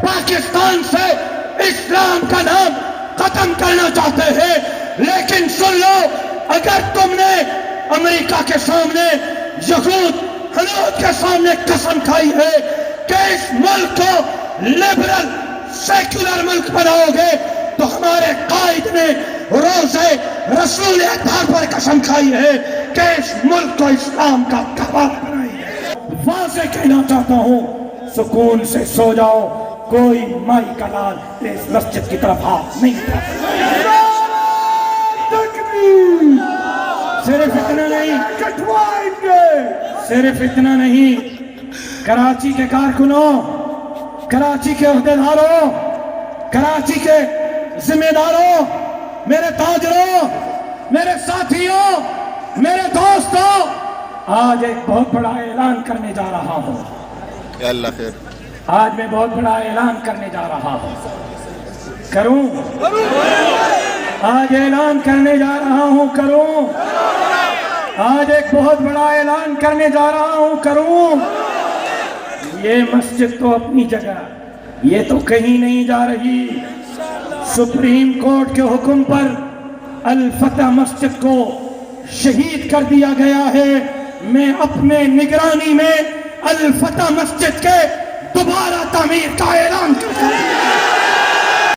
پاکستان سے اسلام کا نام ختم کرنا چاہتے ہیں، لیکن سن لو، اگر تم نے امریکہ کے سامنے، یہود ہنود کے سامنے قسم کھائی ہے کہ اس ملک کو لبرل سیکولر ملک بناؤ گے، تو ہمارے قائد نے روزے رسول اطہار پر قسم کھائی ہے کہ اس ملک کو اسلام کا گہوارہ بنائیں گے۔ واضح کہنا چاہتا ہوں، سکون سے سو جاؤ، کوئی مائی کا لال اس مسجد کی طرف ہاتھ نہیں اٹھا۔ صرف اتنا نہیں، کٹوائیں گے، صرف اتنا نہیں، کراچی کے کارکنوں، کراچی کے عہدیداروں، کراچی کے ذمہ داروں، میرے تاجروں، میرے ساتھیوں، میرے دوستوں، آج ایک بہت بڑا اعلان کرنے جا رہا ہوں۔ یا اللہ خیر۔ آج میں بہت بڑا اعلان کرنے جا رہا ہوں۔ کروں؟ آج اعلان کرنے جا رہا ہوں، کروں؟ آج ایک بہت بڑا اعلان کرنے جا رہا ہوں، کروں؟ یہ مسجد تو اپنی جگہ، یہ تو کہیں نہیں جا رہی۔ سپریم کورٹ کے حکم پر الفتح مسجد کو شہید کر دیا گیا ہے۔ میں اپنے نگرانی میں الفتح مسجد کے دوبارہ تعمیر کا اعلان کرتا ہوں۔